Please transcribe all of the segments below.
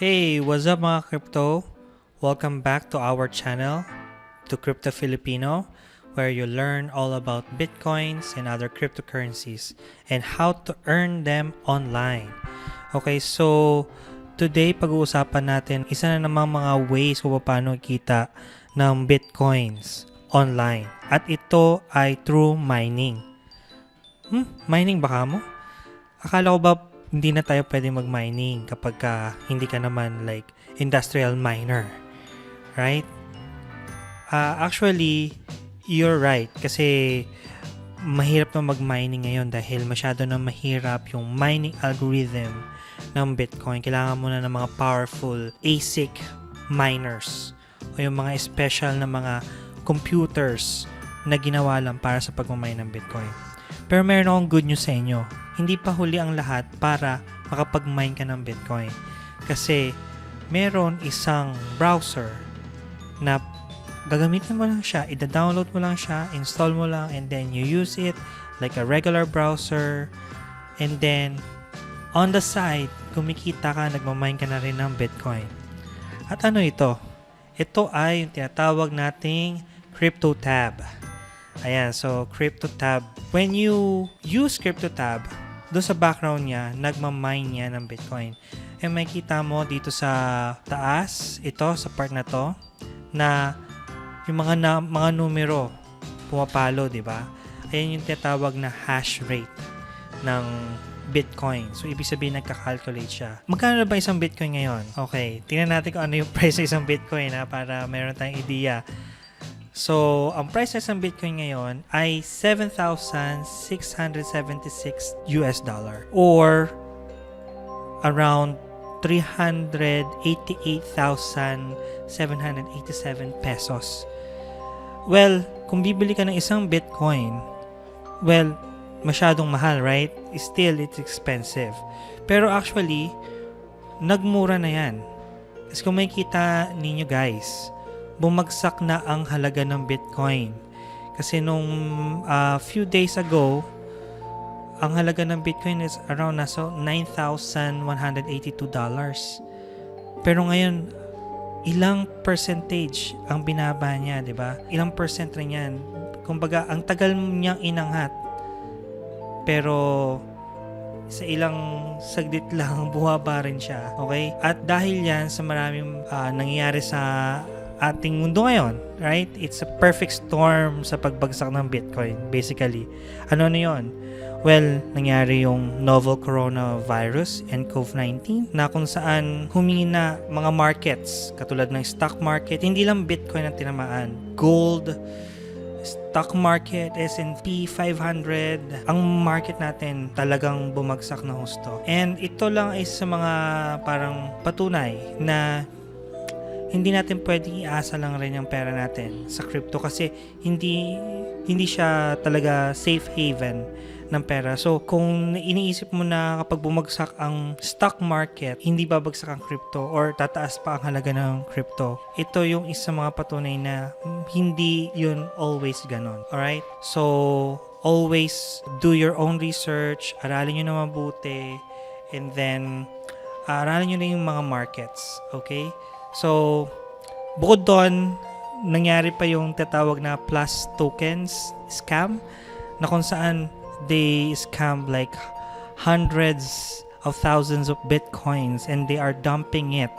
Hey, what's up mga crypto? Welcome back to our channel, to Crypto Filipino, where you learn all about Bitcoins and other cryptocurrencies and how to earn them online. Okay, so today pag-uusapan natin isa na namang mga ways kung paano kita ng Bitcoins online. At ito ay through mining. Mining baka mo? Akala ko ba hindi na tayo pwede mag-mining kapag hindi ka naman like industrial miner, right? Actually, you're right kasi mahirap na mag-mining ngayon dahil masyado na mahirap yung mining algorithm ng Bitcoin. Kailangan mo na ng mga powerful ASIC miners o yung mga special na mga computers na ginawa lang para sa pag-mine ng Bitcoin. Pero meron akong good news sa inyo. Hindi pa huli ang lahat para makapag-mine ka ng Bitcoin. Kasi meron isang browser na gagamitin mo lang siya, ida-download mo lang siya, install mo lang, and then you use it like a regular browser. And then, on the side, kumikita ka, nagmamine ka na rin ng Bitcoin. At ano ito? Ito ay yung tinatawag nating CryptoTab. Ayan, so CryptoTab. When you use CryptoTab, doon sa background niya, nagmamine niya ng Bitcoin. And makikita mo dito sa taas, ito, sa part na to, na yung mga numero pumapalo, di ba? Ayan yung tinatawag na hash rate ng Bitcoin. So, ibig sabihin, nagka-calculate siya. Magkano na ba isang Bitcoin ngayon? Okay, tingnan natin kung ano yung price ng isang Bitcoin para meron tayong ideya. So, ang price ng isang Bitcoin ngayon ay $7,676 or around 388,787 pesos. Well, kung bibili ka ng isang Bitcoin, well, masyadong mahal, right? Still, it's expensive. Pero actually, nagmura na yan. Kasi kung makikita ninyo guys, bumagsak na ang halaga ng Bitcoin. Kasi nung few days ago, ang halaga ng Bitcoin is around nasa $9,182. Pero ngayon, ilang percentage ang binaba niya, di ba? Ilang percent rin yan. Kumbaga, ang tagal niyang inangat. Pero sa ilang saglit lang, buwaba rin siya. Okay? At dahil yan sa maraming nangyayari sa ating mundo ngayon, right? It's a perfect storm sa pagbagsak ng Bitcoin, basically. Ano yun? Well, nangyari yung novel coronavirus and COVID-19 na kung saan humingi na mga markets, katulad ng stock market, hindi lang Bitcoin ang tinamaan. Gold, stock market, S&P 500, ang market natin talagang bumagsak na husto. And ito lang ay sa mga parang patunay na hindi natin pwedeng iasa lang rin yung pera natin sa crypto kasi hindi siya talaga safe haven ng pera. So, kung iniisip mo na kapag bumagsak ang stock market, hindi babagsak ang crypto or tataas pa ang halaga ng crypto, ito yung isa mga patunay na hindi yun always ganon. Alright? So, always do your own research, aralin nyo na mabuti, and then aralin nyo na yung mga markets. Okay? So, bukod doon, nangyari pa yung tatawag na plus tokens scam na kung saan they scam like hundreds of thousands of bitcoins and they are dumping it.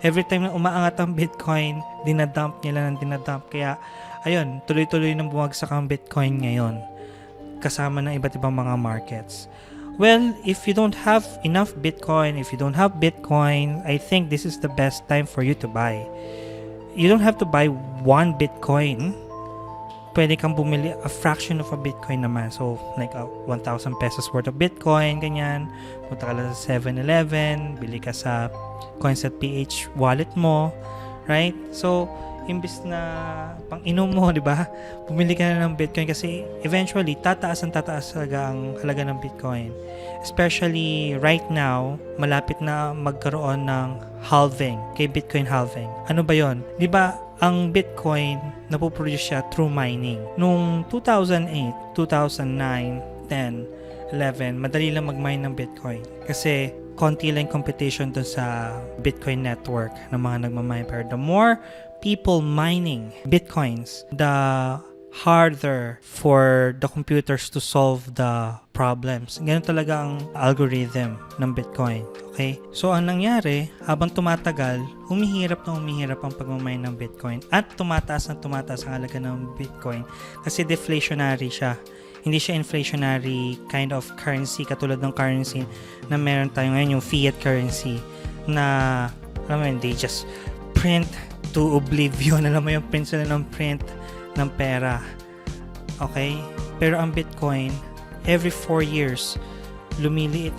Every time na umaangat ang Bitcoin, dinadump nila ng dinadump. Kaya, ayun, tuloy-tuloy nang bumagsak ang Bitcoin ngayon kasama ng iba't ibang mga markets. Well, if you don't have enough Bitcoin, if you don't have Bitcoin, I think this is the best time for you to buy. You don't have to buy one Bitcoin. Pwede kang bumili a fraction of a Bitcoin naman. So, like 1,000 pesos worth of Bitcoin, ganyan. Punta ka lang sa 7-Eleven, bili ka sa Coins.ph wallet mo, right? So, imbis na pang-inom mo, di ba? Bumili ka na ng Bitcoin kasi eventually, tataas talaga ang halaga ng Bitcoin. Especially right now, malapit na magkaroon ng halving, kay Bitcoin halving. Ano ba yon? Di ba, ang Bitcoin, napoproduce siya through mining. Noong 2008, 2009, 10, 11, madali lang mag-mine ng Bitcoin. Kasi konti lang competition dun sa Bitcoin network ng mga nagmamine. Pero the more people mining Bitcoins, the harder for the computers to solve the problems. Ganun talaga ang algorithm ng Bitcoin. Okay? So, ang nangyari, habang tumatagal, humihirap ang pagmamine ng Bitcoin at tumataas ang halaga ng Bitcoin kasi deflationary siya. Hindi siya inflationary kind of currency katulad ng currency na meron tayo ngayon, yung fiat currency na, alam mo yun, they just print to oblivion. Alam mo yung print sila ng print ng pera. Okay? Pero ang Bitcoin, every 4 years, lumiliit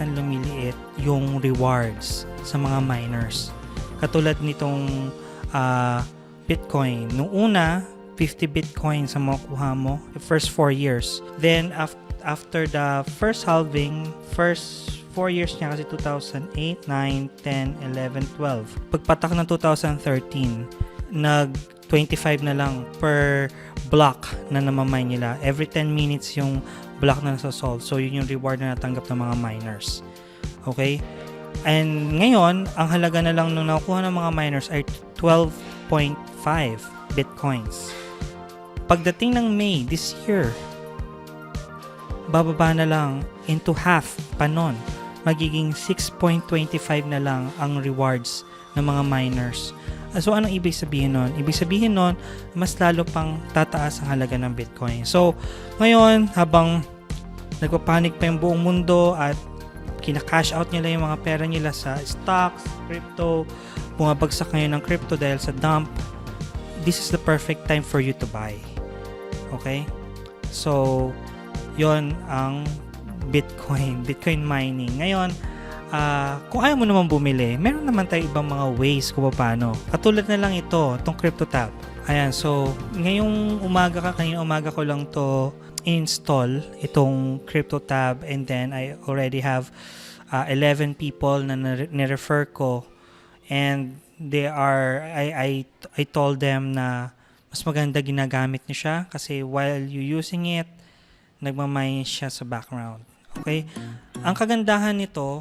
yung rewards sa mga miners. Katulad nitong Bitcoin. Nung una, 50 Bitcoin sa makukuha mo the first 4 years. Then, after the first halving, first 4 years niya kasi 2008, 9, 10, 11, 12. Pagpatak ng 2013, nag-25 na lang per block na namamine nila. Every 10 minutes yung block na nasa-solve. So, yun yung reward na natanggap ng mga miners. Okay? And ngayon, ang halaga na lang nung nakuha ng mga miners ay 12.5 Bitcoins. Pagdating ng May this year, bababa na lang into half pa nun. Magiging 6.25 na lang ang rewards ng mga miners. So, anong ibig sabihin nun? Ibig sabihin nun, mas lalo pang tataas ang halaga ng Bitcoin. So, ngayon, habang nagpapanik pa yung buong mundo at kina-cash out nila yung mga pera nila sa stocks, crypto, bumabagsak ngayon ng crypto dahil sa dump, this is the perfect time for you to buy. Okay? So, yon ang Bitcoin mining. Ngayon, kung ayaw mo naman bumili, meron naman tayo ibang mga ways kung paano. Katulad na lang ito, itong CryptoTab. Ayan, so, kanina umaga ko lang to install itong CryptoTab, and then I already have 11 people na nirefer ko, and I told them na mas maganda ginagamit niyo siya kasi while you using it, nagmamine siya sa background. Okay? Ang kagandahan nito,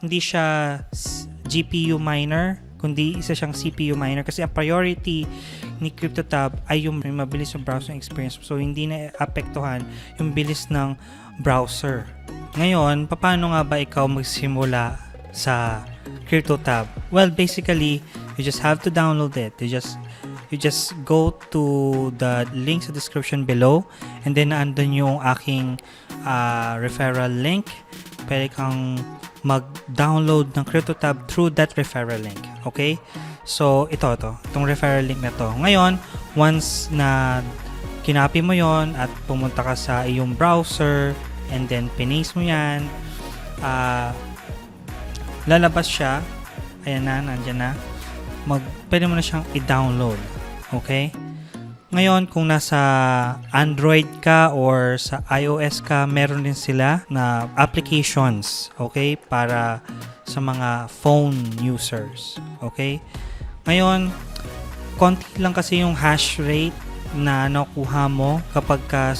hindi siya GPU miner, kundi isa siyang CPU miner kasi ang priority ni CryptoTab ay yung mabilis yung browsing experience. So, hindi na apektuhan yung bilis ng browser. Ngayon, paano nga ba ikaw magsimula sa CryptoTab? Well, basically, you just have to download it. You just go to the link sa description below, and then andun yung aking referral link. Pwede kang mag-download ng CryptoTab through that referral link. Okay? So, itong referral link na to. Ngayon, once na kinopy mo yon at pumunta ka sa iyong browser, and then pinaste mo yan, lalabas siya. Ayan na, nandyan na. Pwede mo na siyang i-download. Okay? Ngayon, kung nasa Android ka or sa iOS ka, meron din sila na applications, okay? Para sa mga phone users. Okay? Ngayon, konti lang kasi yung hash rate na nakuha mo kapag ka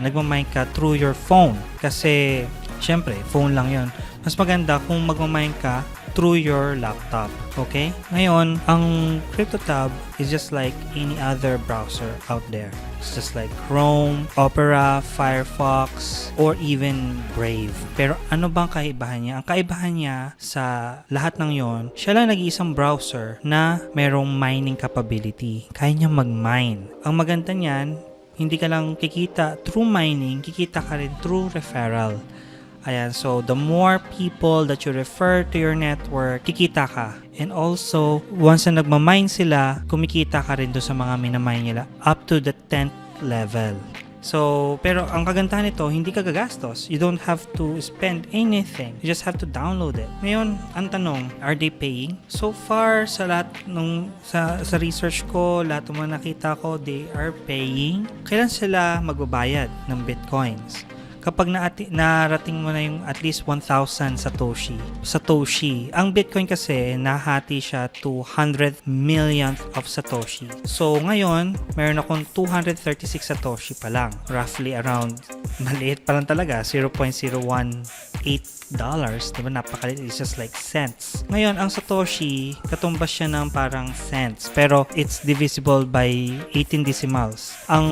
nagmamine ka through your phone. Kasi, syempre, phone lang yon. Mas maganda kung magmamine ka through your laptop. Okay? Ngayon, ang CryptoTab is just like any other browser out there. It's just like Chrome, Opera, Firefox, or even Brave. Pero ano bang kaibahan niya? Ang kaibahan niya sa lahat ng yon, siya lang nag-iisang browser na merong mining capability. Kaya niya mag-mine. Ang maganda niyan, hindi ka lang kikita through mining, kikita ka rin through referral. Ayan, so the more people that you refer to your network, kikita ka. And also, once na nagmamine sila, kumikita ka rin doon sa mga minamine nila up to the 10th level. So, pero ang kagandahan nito, hindi ka gagastos. You don't have to spend anything. You just have to download it. Ngayon, ang tanong, are they paying? So far, sa lahat sa research ko, lahat ng mga nakita ko, they are paying. Kailan sila magbabayad ng Bitcoins? kapag narating mo na yung at least 1,000 Satoshi. Ang Bitcoin kasi, nahati siya to 100 millionth of Satoshi. So, ngayon, meron akong 236 Satoshi pa lang. Roughly around, maliit pa lang talaga, $0.018. Diba? Napakaliit. It's just like cents. Ngayon, ang Satoshi, katumbas siya ng parang cents. Pero, it's divisible by 18 decimals. Ang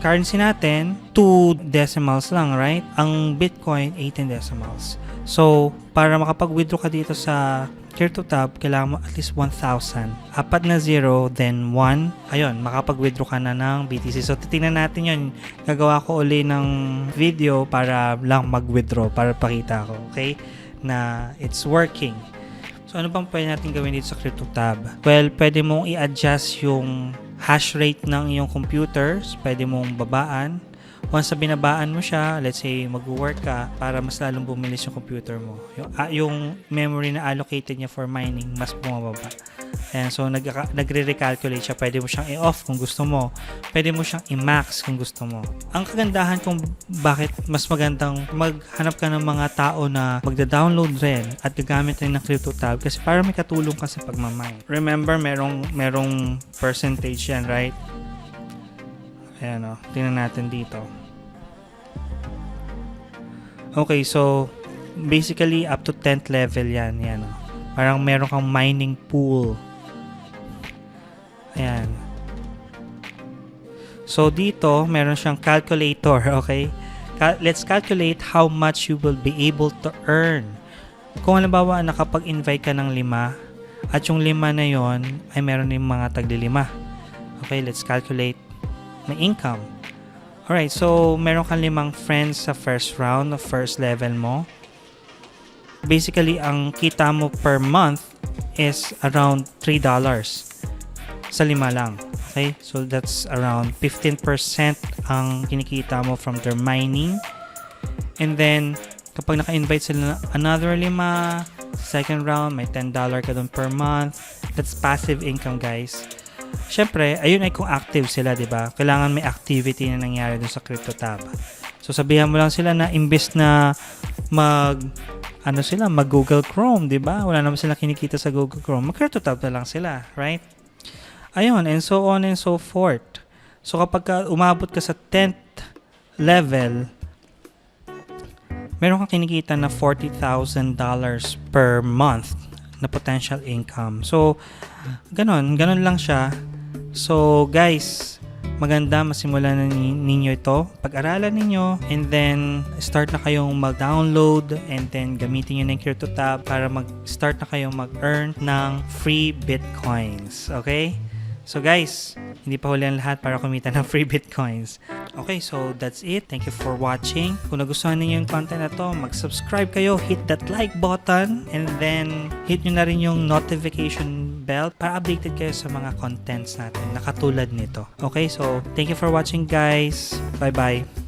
currency natin, 2 decimals lang, right? Ang Bitcoin, 18 decimals. So, para makapag-withdraw ka dito sa CryptoTab, kailangan mo at least 1,000. Apat na 0, then 1. Ayun, makapag-withdraw ka na ng BTC. So, titingnan natin yun. Gagawa ko uli ng video para lang mag-withdraw, para pakita ko, okay? Na it's working. So, ano bang pwede natin gawin dito sa CryptoTab? Well, pwede mong i-adjust yung hash rate ng iyong computers. Pwede mong babaan. Once na binabaan mo siya, let's say mag-work ka para mas lalong bumilis yung computer mo. Yung memory na allocated niya for mining, mas bumababa. Ayan, so nagre-recalculate siya. Pwede mo siyang i-off kung gusto mo. Pwede mo siyang i-max kung gusto mo. Ang kagandahan kung bakit mas magandang maghanap ka ng mga tao na magda-download rin at gagamit rin ng CryptoTab kasi para may katulong ka sa pagmamine. Remember, merong percentage yan, right? Ayan o, tingnan natin dito. Okay, so basically up to 10th level yan. Ayan o. Parang meron kang mining pool. Ayan. So dito, meron siyang calculator, okay? Let's calculate how much you will be able to earn. Kung halimbawa nakapag-invite ka ng 5 at yung 5 na yon ay meron din mga tagli-5. Okay, let's calculate my income. Alright, so meron kang 5 friends sa first round of first level mo. Basically, ang kita mo per month is around $3 sa 5 lang. Okay, so that's around 15% ang kinikita mo from their mining. And then, kapag naka-invite sila na another 5, second round, may $10 ka dun per month. That's passive income, guys. Syempre, ayun ay kung active sila, di ba? Kailangan may activity na nangyari dun sa CryptoTab. So, sabihan mo lang sila na imbes na mag Google Chrome, di ba? Wala naman sila kinikita sa Google Chrome. Mag-CryptoTab na lang sila, right? Ayun, and so on and so forth. So, kapag umabot ka sa 10th level, meron kang kinikita na $40,000 per month na potential income. So, ganon lang siya. So, guys, maganda masimulan na ninyo ito. Pag-aralan ninyo and then start na kayong mag-download and then gamitin nyo na yung CryptoTab para mag-start na kayong mag-earn ng free Bitcoins. Okay? So guys, hindi pa huli ang lahat para kumita ng free Bitcoins. Okay, so that's it. Thank you for watching. Kung nagustuhan niyo yung content na to, mag-subscribe kayo, hit that like button, and then hit nyo na rin yung notification bell para updated kayo sa mga contents natin na katulad nito. Okay, so thank you for watching, guys. Bye-bye.